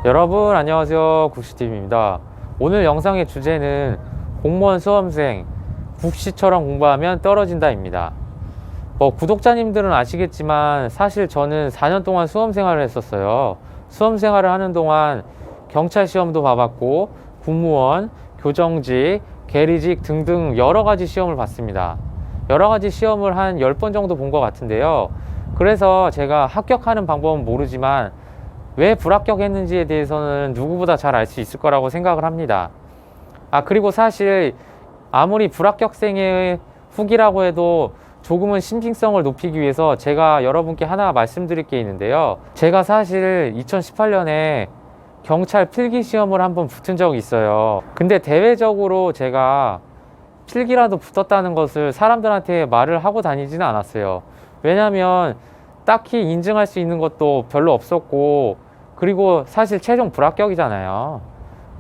여러분 안녕하세요, 국시TV입니다. 오늘 영상의 주제는 공무원 수험생 국시처럼 공부하면 떨어진다입니다. 구독자님들은 아시겠지만 사실 저는 4년 동안 수험 생활을 했었어요. 수험 생활을 하는 동안 경찰 시험도 봐봤고 공무원, 교정직, 계리직 등등 여러 가지 시험을 봤습니다. 여러 가지 시험을 한 10번 정도 본 것 같은데요. 그래서 제가 합격하는 방법은 모르지만 왜 불합격했는지에 대해서는 누구보다 잘 알 수 있을 거라고 생각을 합니다. 그리고 사실 아무리 불합격생의 후기라고 해도 조금은 신빙성을 높이기 위해서 제가 여러분께 하나 말씀드릴 게 있는데요. 제가 사실 2018년에 경찰 필기 시험을 한번 붙은 적이 있어요. 근데 대외적으로 제가 필기라도 붙었다는 것을 사람들한테 말을 하고 다니지는 않았어요. 왜냐면 딱히 인증할 수 있는 것도 별로 없었고, 그리고 사실 최종 불합격이잖아요.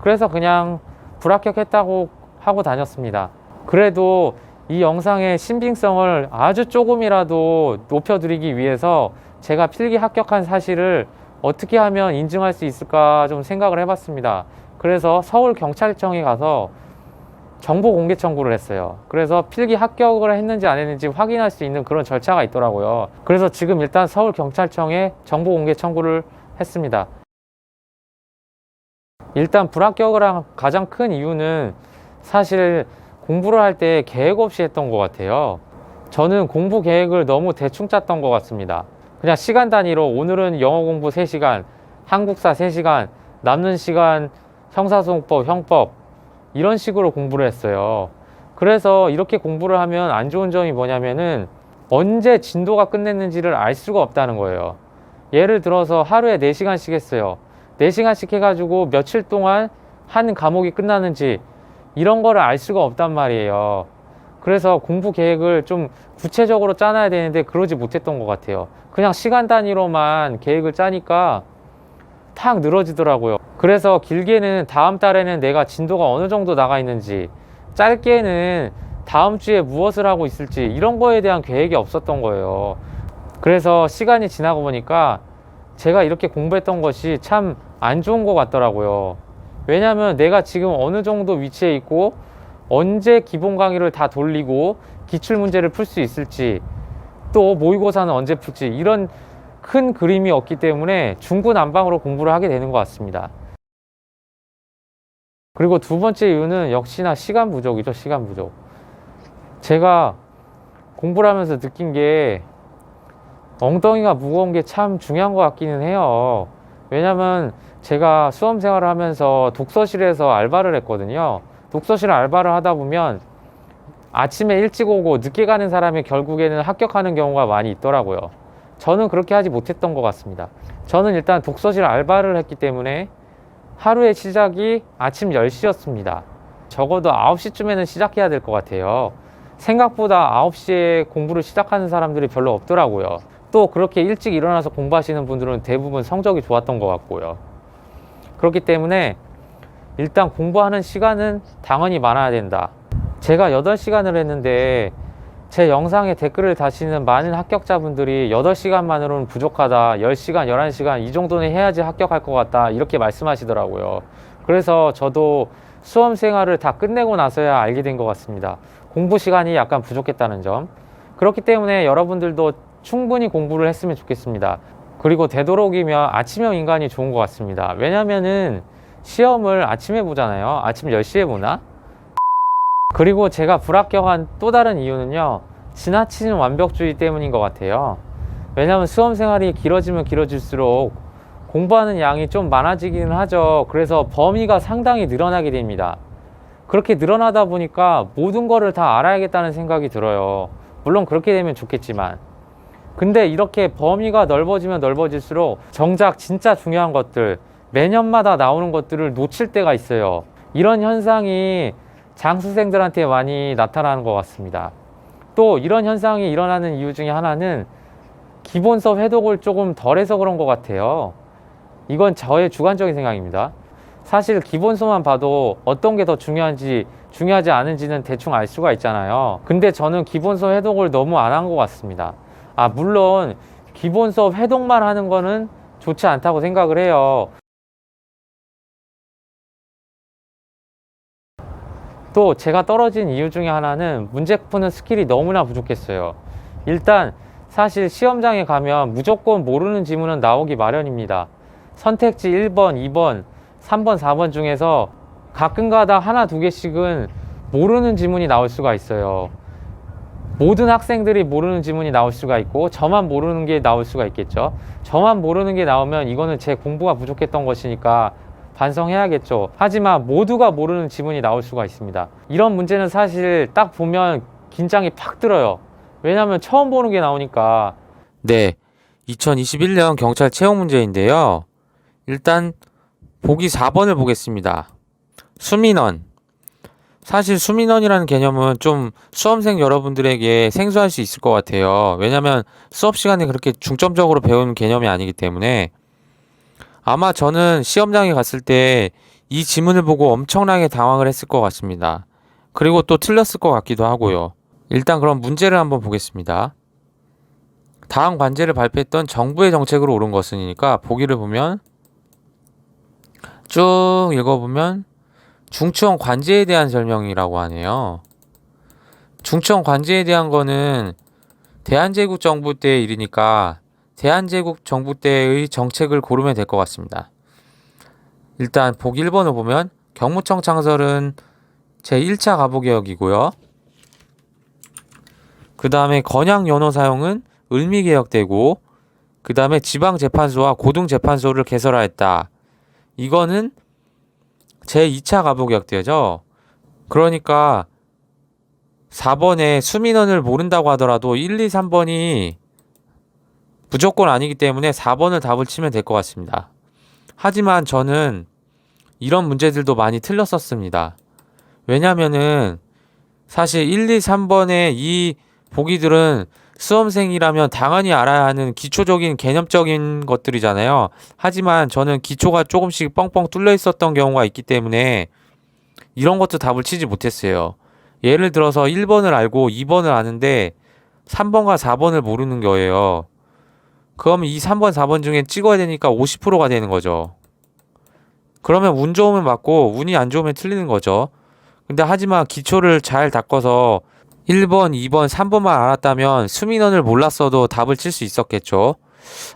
그래서 그냥 불합격했다고 하고 다녔습니다. 그래도 이 영상의 신빙성을 아주 조금이라도 높여드리기 위해서 제가 필기 합격한 사실을 어떻게 하면 인증할 수 있을까 좀 생각을 해봤습니다. 그래서 서울경찰청에 가서 정보 공개 청구를 했어요. 그래서 필기 합격을 했는지 안 했는지 확인할 수 있는 그런 절차가 있더라고요. 그래서 지금 일단 서울경찰청에 정보 공개 청구를 했습니다. 일단 불합격을 한 가장 큰 이유는 사실 공부를 할 때 계획 없이 했던 것 같아요. 저는 공부 계획을 너무 대충 짰던 것 같습니다. 그냥 시간 단위로 오늘은 영어 공부 3시간, 한국사 3시간, 남는 시간 형사소송법, 형법 이런 식으로 공부를 했어요. 그래서 이렇게 공부를 하면 안 좋은 점이 뭐냐면은 언제 진도가 끝냈는지를 알 수가 없다는 거예요. 예를 들어서 하루에 4시간씩 했어요. 4시간씩 해가지고 며칠 동안 한 과목이 끝나는지 이런 거를 알 수가 없단 말이에요. 그래서 공부 계획을 좀 구체적으로 짜놔야 되는데 그러지 못했던 것 같아요. 그냥 시간 단위로만 계획을 짜니까 탁 늘어지더라고요. 그래서 길게는 다음 달에는 내가 진도가 어느 정도 나가 있는지, 짧게는 다음 주에 무엇을 하고 있을지 이런 거에 대한 계획이 없었던 거예요. 그래서 시간이 지나고 보니까 제가 이렇게 공부했던 것이 참 안 좋은 것 같더라고요. 왜냐하면 내가 지금 어느 정도 위치에 있고 언제 기본 강의를 다 돌리고 기출 문제를 풀 수 있을지, 또 모의고사는 언제 풀지, 이런 큰 그림이 없기 때문에 중구난방으로 공부를 하게 되는 것 같습니다. 그리고 두 번째 이유는 역시나 시간 부족이죠. 시간 부족. 제가 공부를 하면서 느낀 게 엉덩이가 무거운 게 참 중요한 것 같기는 해요. 왜냐면 제가 수험 생활을 하면서 독서실에서 알바를 했거든요. 독서실 알바를 하다 보면 아침에 일찍 오고 늦게 가는 사람이 결국에는 합격하는 경우가 많이 있더라고요. 저는 그렇게 하지 못했던 것 같습니다. 저는 일단 독서실 알바를 했기 때문에 하루의 시작이 아침 10시였습니다. 적어도 9시쯤에는 시작해야 될 것 같아요. 생각보다 9시에 공부를 시작하는 사람들이 별로 없더라고요. 또 그렇게 일찍 일어나서 공부하시는 분들은 대부분 성적이 좋았던 것 같고요. 그렇기 때문에 일단 공부하는 시간은 당연히 많아야 된다. 제가 8시간을 했는데 제 영상에 댓글을 다시는 많은 합격자분들이 8시간만으로는 부족하다, 10시간, 11시간 이 정도는 해야지 합격할 것 같다, 이렇게 말씀하시더라고요. 그래서 저도 수험 생활을 다 끝내고 나서야 알게 된 것 같습니다. 공부 시간이 약간 부족했다는 점. 그렇기 때문에 여러분들도 충분히 공부를 했으면 좋겠습니다. 그리고 되도록이면 아침형 인간이 좋은 것 같습니다. 왜냐면은 시험을 아침에 보잖아요. 아침 10시에 보나? 그리고 제가 불합격한 또 다른 이유는요, 지나치는 완벽주의 때문인 것 같아요. 왜냐면 수험 생활이 길어지면 길어질수록 공부하는 양이 좀 많아지기는 하죠. 그래서 범위가 상당히 늘어나게 됩니다. 그렇게 늘어나다 보니까 모든 거를 다 알아야겠다는 생각이 들어요. 물론 그렇게 되면 좋겠지만, 근데 이렇게 범위가 넓어지면 넓어질수록 정작 진짜 중요한 것들, 매년마다 나오는 것들을 놓칠 때가 있어요. 이런 현상이 장수생들한테 많이 나타나는 것 같습니다. 또 이런 현상이 일어나는 이유 중에 하나는 기본 수업 회독을 조금 덜 해서 그런 것 같아요. 이건 저의 주관적인 생각입니다. 사실 기본 수업만 봐도 어떤 게 더 중요한지 중요하지 않은지는 대충 알 수가 있잖아요. 근데 저는 기본 수업 회독을 너무 안 한 것 같습니다. 물론 기본 수업 회독만 하는 거는 좋지 않다고 생각을 해요. 또 제가 떨어진 이유 중에 하나는 문제 푸는 스킬이 너무나 부족했어요. 일단 사실 시험장에 가면 무조건 모르는 지문은 나오기 마련입니다. 선택지 1번, 2번, 3번, 4번 중에서 가끔가다 하나 두 개씩은 모르는 지문이 나올 수가 있어요. 모든 학생들이 모르는 지문이 나올 수가 있고 저만 모르는 게 나올 수가 있겠죠. 저만 모르는 게 나오면 이거는 제 공부가 부족했던 것이니까 반성해야겠죠. 하지만 모두가 모르는 지문이 나올 수가 있습니다. 이런 문제는 사실 딱 보면 긴장이 팍 들어요. 왜냐면 처음 보는 게 나오니까. 네, 2021년 경찰 채용 문제인데요. 일단 보기 4번을 보겠습니다. 수민원. 사실 수민원이라는 개념은 좀 수험생 여러분들에게 생소할 수 있을 것 같아요. 왜냐면 수업 시간에 그렇게 중점적으로 배우는 개념이 아니기 때문에 아마 저는 시험장에 갔을 때 이 지문을 보고 엄청나게 당황을 했을 것 같습니다. 그리고 또 틀렸을 것 같기도 하고요. 일단 그럼 문제를 한번 보겠습니다. 다음 관제를 발표했던 정부의 정책으로 옳은 것은이니까 보기를 보면 쭉 읽어보면 중추원 관제에 대한 설명이라고 하네요. 중추원 관제에 대한 거는 대한제국 정부 때의 일이니까 대한제국 정부 때의 정책을 고르면 될 것 같습니다. 일단 보기 1번을 보면 경무청 창설은 제1차 가보개혁이고요. 그 다음에 건양연호 사용은 을미개혁되고 그 다음에 지방재판소와 고등재판소를 개설하였다. 이거는 제2차 가보개혁되죠. 그러니까 4번에 수민원을 모른다고 하더라도 1, 2, 3번이 무조건 아니기 때문에 4번을 답을 치면 될 것 같습니다. 하지만 저는 이런 문제들도 많이 틀렸었습니다. 왜냐면은 사실 1, 2, 3번의 이 보기들은 수험생이라면 당연히 알아야 하는 기초적인 개념적인 것들이잖아요. 하지만 저는 기초가 조금씩 뻥뻥 뚫려 있었던 경우가 있기 때문에 이런 것도 답을 치지 못했어요. 예를 들어서 1번을 알고 2번을 아는데 3번과 4번을 모르는 거예요. 그러면 이 3번, 4번 중에 찍어야 되니까 50%가 되는 거죠. 그러면 운 좋으면 맞고 운이 안 좋으면 틀리는 거죠. 근데 하지만 기초를 잘 닦아서 1번, 2번, 3번만 알았다면 수민원을 몰랐어도 답을 칠 수 있었겠죠.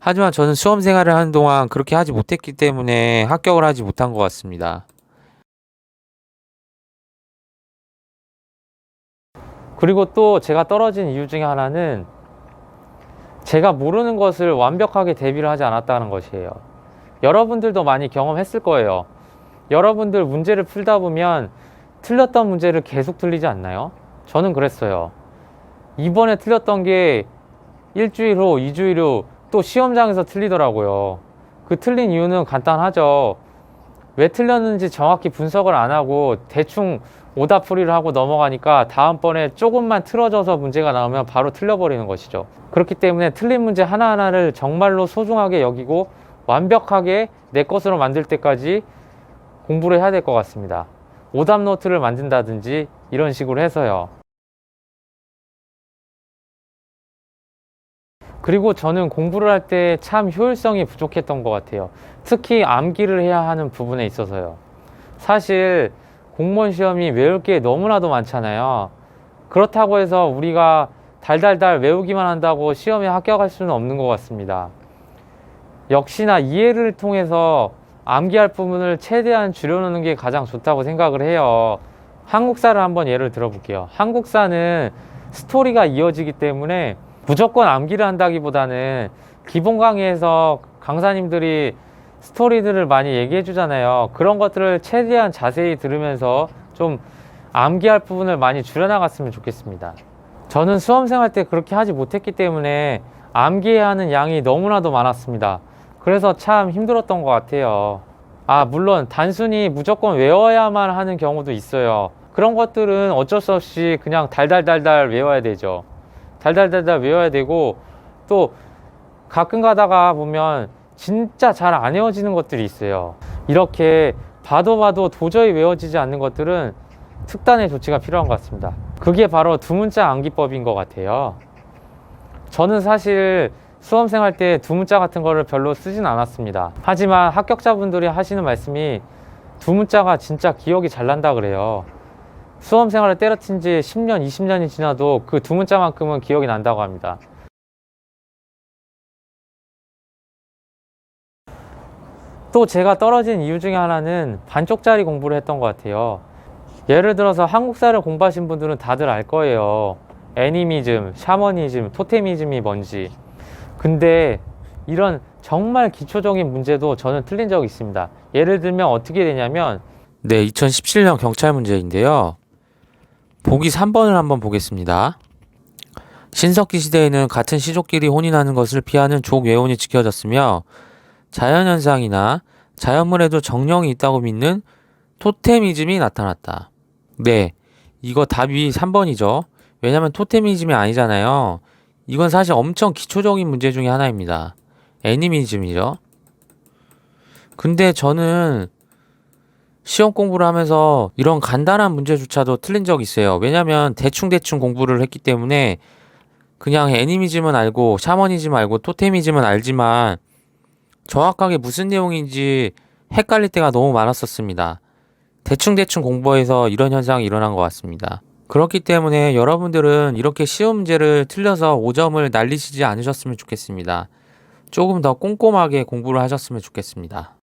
하지만 저는 수험 생활을 하는 동안 그렇게 하지 못했기 때문에 합격을 하지 못한 것 같습니다. 그리고 또 제가 떨어진 이유 중에 하나는 제가 모르는 것을 완벽하게 대비를 하지 않았다는 것이에요. 여러분들도 많이 경험했을 거예요. 여러분들 문제를 풀다 보면 틀렸던 문제를 계속 틀리지 않나요? 저는 그랬어요. 이번에 틀렸던 게 일주일 후, 2주일 후 또 시험장에서 틀리더라고요. 그 틀린 이유는 간단하죠. 왜 틀렸는지 정확히 분석을 안 하고 대충 오답풀이를 하고 넘어가니까 다음번에 조금만 틀어져서 문제가 나오면 바로 틀려버리는 것이죠. 그렇기 때문에 틀린 문제 하나하나를 정말로 소중하게 여기고 완벽하게 내 것으로 만들 때까지 공부를 해야 될 것 같습니다. 오답 노트를 만든다든지 이런 식으로 해서요. 그리고 저는 공부를 할 때 참 효율성이 부족했던 것 같아요. 특히 암기를 해야 하는 부분에 있어서요. 사실 공무원 시험이 외울 게 너무나도 많잖아요. 그렇다고 해서 우리가 달달달 외우기만 한다고 시험에 합격할 수는 없는 것 같습니다. 역시나 이해를 통해서 암기할 부분을 최대한 줄여놓는 게 가장 좋다고 생각을 해요. 한국사를 한번 예를 들어볼게요. 한국사는 스토리가 이어지기 때문에 무조건 암기를 한다기보다는 기본 강의에서 강사님들이 스토리들을 많이 얘기해 주잖아요. 그런 것들을 최대한 자세히 들으면서 좀 암기할 부분을 많이 줄여나갔으면 좋겠습니다. 저는 수험생 할 때 그렇게 하지 못했기 때문에 암기해야 하는 양이 너무나도 많았습니다. 그래서 참 힘들었던 것 같아요. 물론 단순히 무조건 외워야만 하는 경우도 있어요. 그런 것들은 어쩔 수 없이 그냥 달달달달 외워야 되죠. 달달달달 외워야 되고, 또 가끔 가다가 보면 진짜 잘 안 외워지는 것들이 있어요. 이렇게 봐도 도저히 외워지지 않는 것들은 특단의 조치가 필요한 것 같습니다. 그게 바로 두 문자 암기법인 것 같아요. 저는 사실 수험생 할 때 두 문자 같은 거를 별로 쓰진 않았습니다. 하지만 합격자분들이 하시는 말씀이 두 문자가 진짜 기억이 잘 난다 그래요. 수험 생활을 때려친 지 10년, 20년이 지나도 그 두 문자만큼은 기억이 난다고 합니다. 또 제가 떨어진 이유 중에 하나는 반쪽짜리 공부를 했던 것 같아요. 예를 들어서 한국사를 공부하신 분들은 다들 알 거예요. 애니미즘, 샤머니즘, 토테미즘이 뭔지. 근데 이런 정말 기초적인 문제도 저는 틀린 적이 있습니다. 예를 들면 어떻게 되냐면, 네, 2017년 경찰 문제인데요. 보기 3번을 한번 보겠습니다. 신석기 시대에는 같은 시족끼리 혼인하는 것을 피하는 족외혼이 지켜졌으며 자연현상이나 자연물에도 정령이 있다고 믿는 토테미즘이 나타났다. 네, 이거 답이 3번이죠. 왜냐면 토테미즘이 아니잖아요. 이건 사실 엄청 기초적인 문제 중에 하나입니다. 애니미즘이죠. 근데 저는 시험 공부를 하면서 이런 간단한 문제조차도 틀린 적이 있어요. 왜냐면 대충 공부를 했기 때문에 그냥 애니미즘은 알고 샤머니즘 알고 토테미즘은 알지만 정확하게 무슨 내용인지 헷갈릴 때가 너무 많았었습니다. 대충 공부해서 이런 현상이 일어난 것 같습니다. 그렇기 때문에 여러분들은 이렇게 쉬운 문제를 틀려서 5점을 날리시지 않으셨으면 좋겠습니다. 조금 더 꼼꼼하게 공부를 하셨으면 좋겠습니다.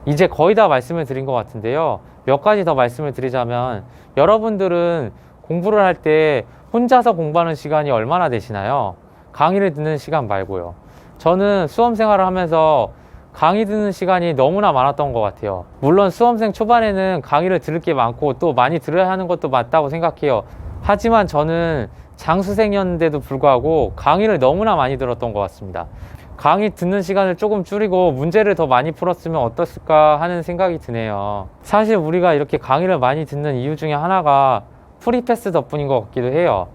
이제 거의 다 말씀을 드린 것 같은데요. 몇 가지 더 말씀을 드리자면, 여러분들은 공부를 할 때 혼자서 공부하는 시간이 얼마나 되시나요? 강의를 듣는 시간 말고요. 저는 수험 생활을 하면서 강의 듣는 시간이 너무나 많았던 것 같아요. 물론 수험생 초반에는 강의를 들을 게 많고 또 많이 들어야 하는 것도 맞다고 생각해요. 하지만 저는 장수생이었는데도 불구하고 강의를 너무나 많이 들었던 것 같습니다. 강의 듣는 시간을 조금 줄이고 문제를 더 많이 풀었으면 어땠을까 하는 생각이 드네요. 사실 우리가 이렇게 강의를 많이 듣는 이유 중에 하나가 프리패스 덕분인 것 같기도 해요.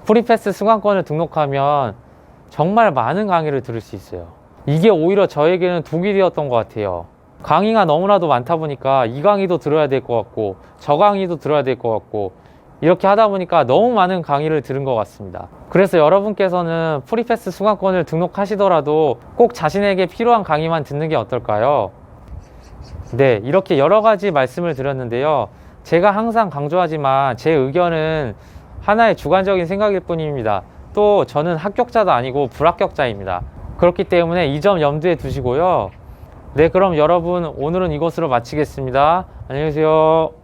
프리패스 수강권을 등록하면 정말 많은 강의를 들을 수 있어요. 이게 오히려 저에게는 독이 되었던 것 같아요. 강의가 너무나도 많다 보니까 이 강의도 들어야 될 것 같고 저 강의도 들어야 될 것 같고 이렇게 하다 보니까 너무 많은 강의를 들은 것 같습니다. 그래서 여러분께서는 프리패스 수강권을 등록하시더라도 꼭 자신에게 필요한 강의만 듣는 게 어떨까요? 네, 이렇게 여러 가지 말씀을 드렸는데요. 제가 항상 강조하지만 제 의견은 하나의 주관적인 생각일 뿐입니다. 또 저는 합격자도 아니고 불합격자입니다. 그렇기 때문에 이 점 염두에 두시고요. 네, 그럼 여러분 오늘은 이것으로 마치겠습니다. 안녕히 계세요.